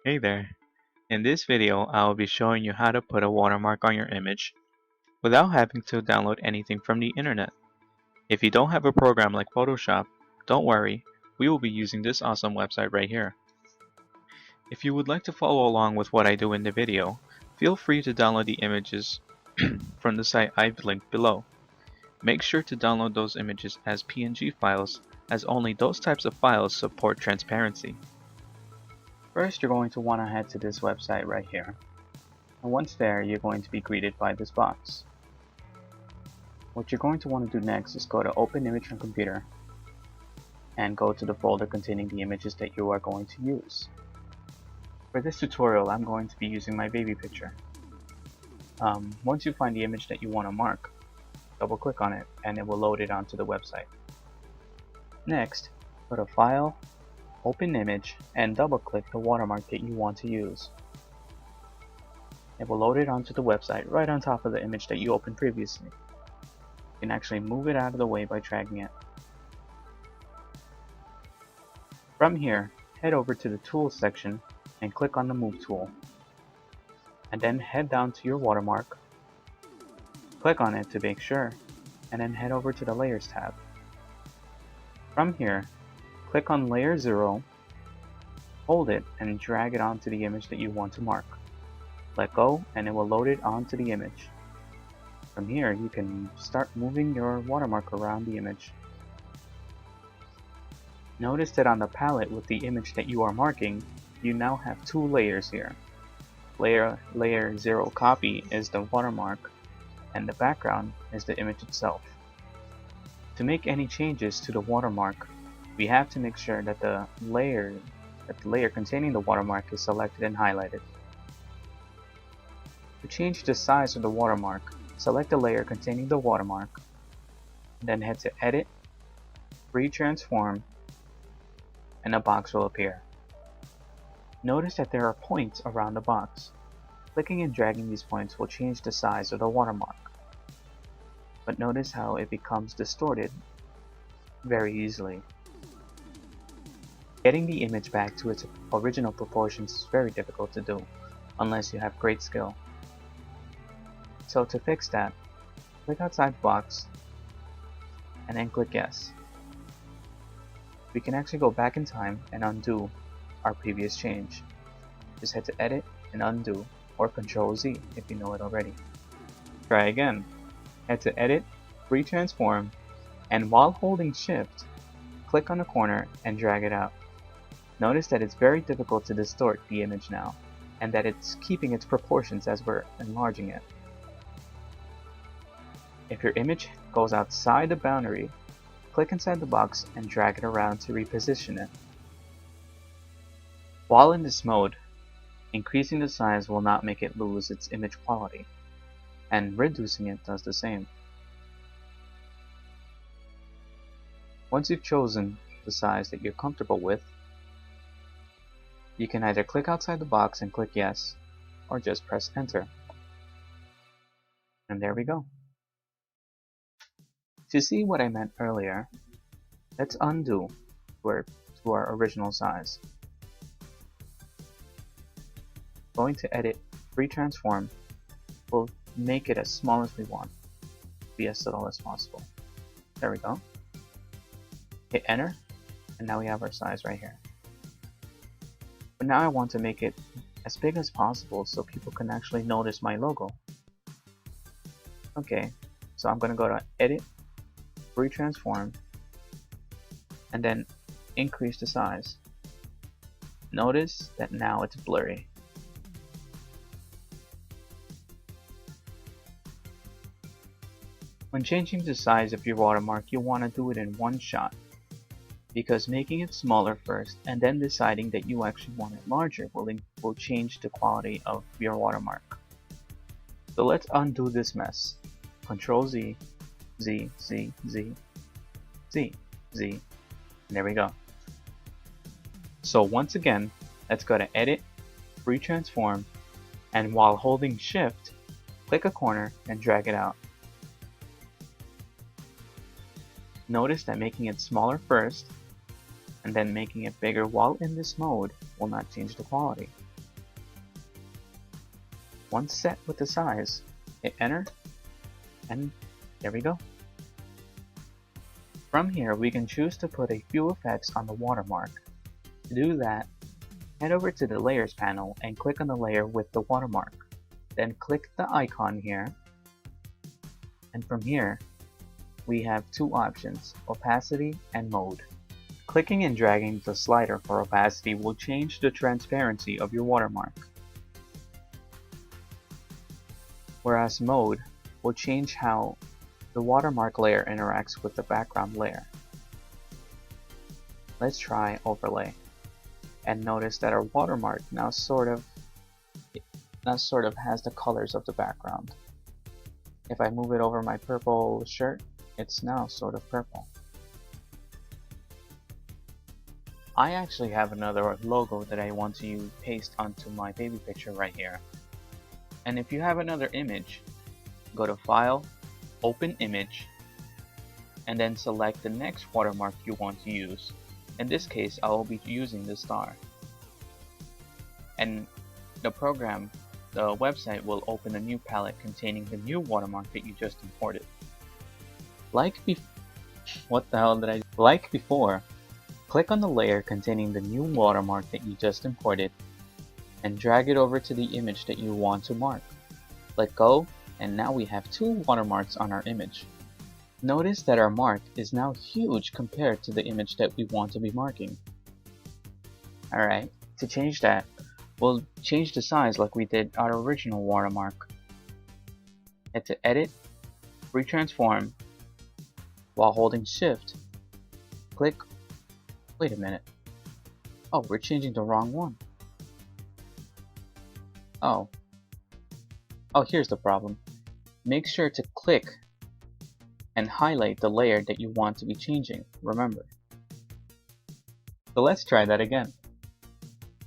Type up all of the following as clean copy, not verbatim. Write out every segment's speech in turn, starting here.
Hey there! In this video, I will be showing you how to put a watermark on your image without having to download anything from the internet. If you don't have a program like Photoshop, don't worry, we will be using this awesome website right here. If you would like to follow along with what I do in the video, feel free to download the images from the site I've linked below. Make sure to download those images as PNG files, as only those types of files support transparency. First, you're going to want to head to this website right here. And once there, you're going to be greeted by this box. What you're going to want to do next is go to Open Image from Computer and go to the folder containing the images that you are going to use. For this tutorial, I'm going to be using my baby picture. Once you find the image that you want to mark, double click on it and it will load it onto the website. Next, go to File, Open Image, and double click the watermark that you want to use. It will load it onto the website right on top of the image that you opened previously. You can actually move it out of the way by dragging it. From here, head over to the Tools section and click on the Move tool. And then head down to your watermark, click on it to make sure, and then head over to the Layers tab. From here, click on Layer 0, hold it, and drag it onto the image that you want to mark. Let go and it will load it onto the image. From here, you can start moving your watermark around the image. Notice that on the palette with the image that you are marking, you now have two layers here. Layer 0 copy is the watermark, and the background is the image itself. To make any changes to the watermark, we have to make sure that the layer containing the watermark is selected and highlighted. To change the size of the watermark, select the layer containing the watermark, then head to Edit, Free Transform, and a box will appear. Notice that there are points around the box. Clicking and dragging these points will change the size of the watermark. But notice how it becomes distorted very easily. Getting the image back to its original proportions is very difficult to do, unless you have great skill. So to fix that, click outside the box and then click Yes. We can actually go back in time and undo our previous change. Just head to Edit and Undo, or Ctrl Z if you know it already. Try again. Head to Edit, Free Transform, and while holding Shift, click on the corner and drag it out. Notice that it's very difficult to distort the image now, and that it's keeping its proportions as we're enlarging it. If your image goes outside the boundary, click inside the box and drag it around to reposition it. While in this mode, increasing the size will not make it lose its image quality, and reducing it does the same. Once you've chosen the size that you're comfortable with, you can either click outside the box and click Yes, or just press Enter. And there we go. To see what I meant earlier, let's undo to our original size. Going to Edit, Free Transform, we'll make it as small as we want, be as subtle as possible. There we go. Hit Enter, and now we have our size right here. But now I want to make it as big as possible so people can actually notice my logo. Okay, so I'm going to go to Edit, Free Transform, and then increase the size. Notice that now it's blurry. When changing the size of your watermark, you want to do it in one shot, because making it smaller first and then deciding that you actually want it larger will change the quality of your watermark. So let's undo this mess. Ctrl Z, Z, Z, Z, Z, Z, and there we go. So once again, let's go to Edit, Free Transform, and while holding Shift, click a corner and drag it out. Notice that making it smaller first and then making it bigger while in this mode will not change the quality. Once set with the size, hit enter, and there we go. From here, we can choose to put a few effects on the watermark. To do that, head over to the Layers panel and click on the layer with the watermark. Then click the icon here, and from here, we have two options, opacity and mode. Clicking and dragging the slider for opacity will change the transparency of your watermark, whereas mode will change how the watermark layer interacts with the background layer. Let's try overlay, and notice that our watermark now sort of has the colors of the background. If I move it over my purple shirt, it's now sort of purple. I actually have another logo that I want to paste onto my baby picture right here. And if you have another image, go to File, Open Image, and then select the next watermark you want to use. In this case, I will be using the star. And the website will open a new palette containing the new watermark that you just imported. Like before, click on the layer containing the new watermark that you just imported and drag it over to the image that you want to mark. Let go, and now we have two watermarks on our image. Notice that our mark is now huge compared to the image that we want to be marking. Alright, to change that, we'll change the size like we did our original watermark. Head to Edit, Retransform, while holding Shift, click. Wait a minute. Oh, we're changing the wrong one. Oh, here's the problem. Make sure to click and highlight the layer that you want to be changing, remember. So let's try that again.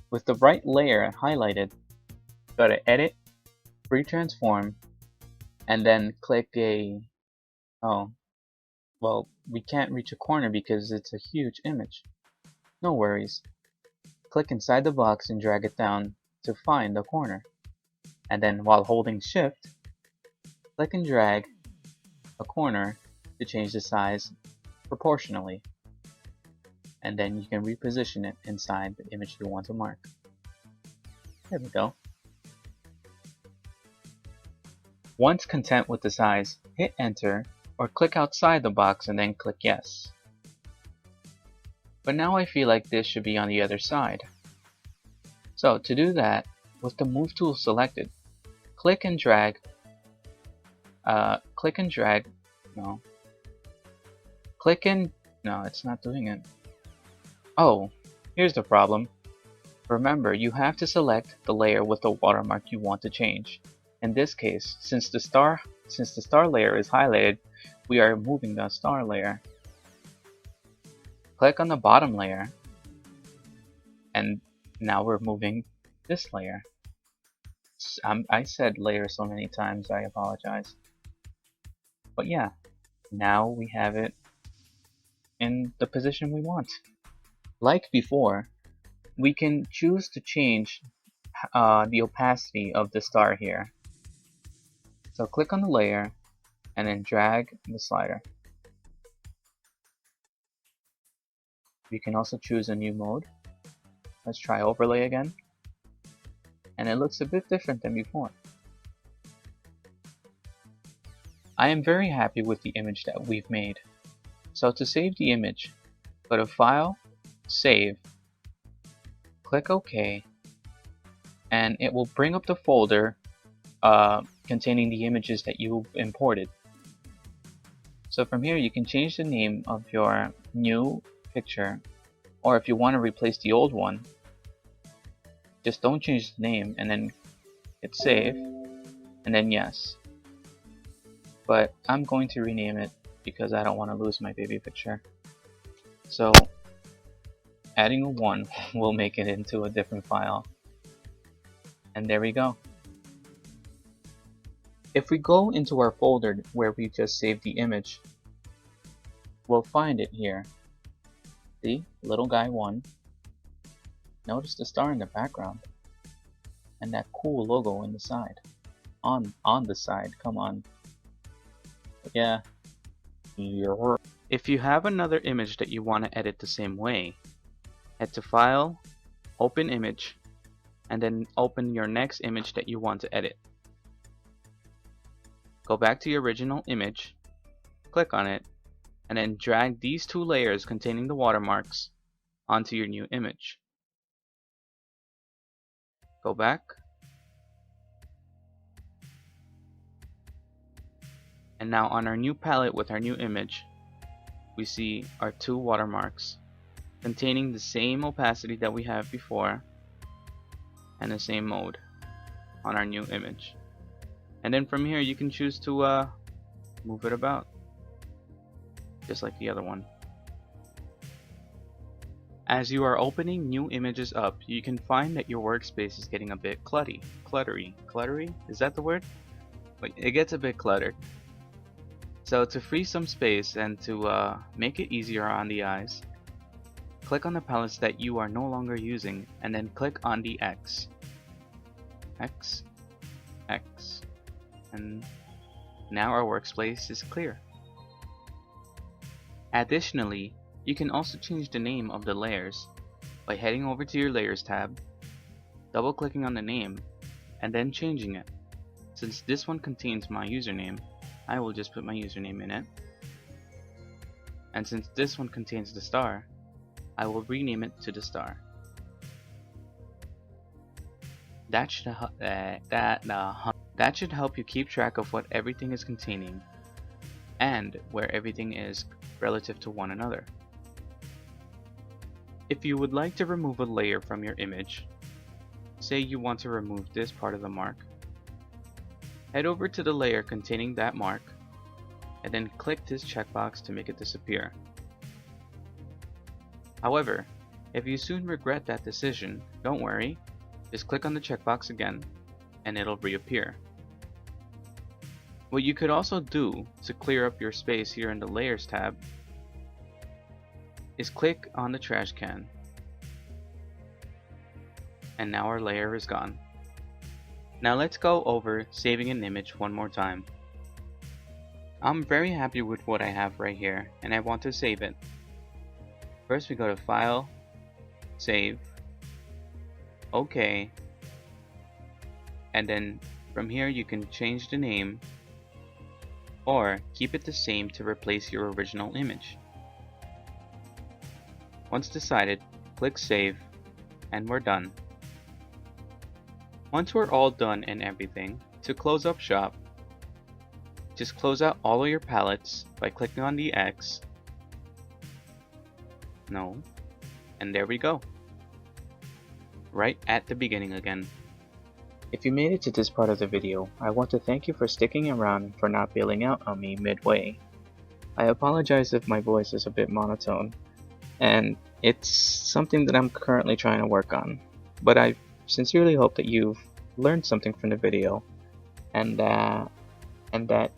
With the right layer highlighted, go to Edit, Retransform, and then click oh, well, we can't reach a corner because it's a huge image. No worries. Click inside the box and drag it down to find the corner. And then while holding Shift, click and drag a corner to change the size proportionally. And then you can reposition it inside the image you want to mark. There we go. Once content with the size, hit enter or click outside the box and then click yes. But now I feel like this should be on the other side. So to do that, with the move tool selected, click and drag, no, it's not doing it. Oh, here's the problem. Remember, you have to select the layer with the watermark you want to change. In this case, since the star layer is highlighted, we are moving the star layer. Click on the bottom layer, and now we're moving this layer. I said layer so many times, I apologize. But yeah, now we have it in the position we want. Like before, we can choose to change the opacity of the star here. So click on the layer and then drag the slider. We can also choose a new mode. Let's try overlay again. And it looks a bit different than before. I am very happy with the image that we've made. So to save the image, go to File, Save, click OK, and it will bring up the folder containing the images that you imported. So from here you can change the name of your new picture, or if you want to replace the old one, just don't change the name and then hit save and then yes. But I'm going to rename it because I don't want to lose my baby picture. So adding a 1 will make it into a different file. And there we go. If we go into our folder where we just saved the image, we'll find it here. See, little guy 1. Notice the star in the background and that cool logo in the side. on the side. Come on. Yeah. If you have another image that you want to edit the same way, head to File, Open Image, and then open your next image that you want to edit. Go back to your original image, click on it, and then drag these two layers containing the watermarks onto your new image. Go back, and now on our new palette with our new image, we see our two watermarks containing the same opacity that we have before and the same mode on our new image. And then from here you can choose to move it about just like the other one. As you are opening new images up, you can find that your workspace is getting a bit cluttery. Is that the word? But it gets a bit cluttered. So to free some space and to make it easier on the eyes, click on the palettes that you are no longer using and then click on the X. X. And now our workspace is clear. Additionally, you can also change the name of the layers by heading over to your Layers tab, double clicking on the name, and then changing it. Since this one contains my username, I will just put my username in it. And since this one contains the star, I will rename it to the star. That should help you keep track of what everything is containing and where everything is relative to one another. If you would like to remove a layer from your image, say you want to remove this part of the mark, head over to the layer containing that mark and then click this checkbox to make it disappear. However, if you soon regret that decision, don't worry, just click on the checkbox again and it'll reappear. What you could also do to clear up your space here in the Layers tab is click on the trash can. And now our layer is gone. Now let's go over saving an image one more time. I'm very happy with what I have right here and I want to save it. First we go to File, Save, OK, and then from here you can change the name or keep it the same to replace your original image. Once decided, click Save and we're done. Once we're all done and everything, to close up shop, just close out all of your palettes by clicking on the X. And there we go. Right at the beginning again. If you made it to this part of the video, I want to thank you for sticking around and for not bailing out on me midway. I apologize if my voice is a bit monotone, and it's something that I'm currently trying to work on. But I sincerely hope that you've learned something from the video, and that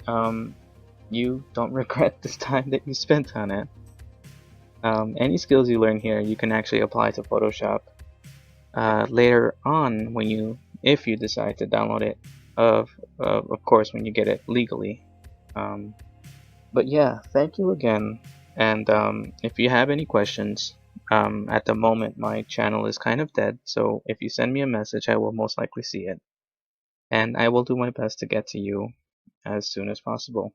you don't regret this time that you spent on it. Any skills you learn here, you can actually apply to Photoshop later on if you decide to download it. Of course, when you get it legally. But yeah, thank you again. And if you have any questions, at the moment my channel is kind of dead, so if you send me a message I will most likely see it. And I will do my best to get to you as soon as possible.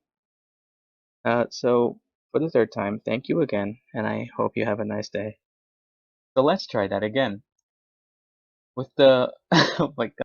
So for the third time, thank you again, and I hope you have a nice day. So let's try that again. With the oh my god.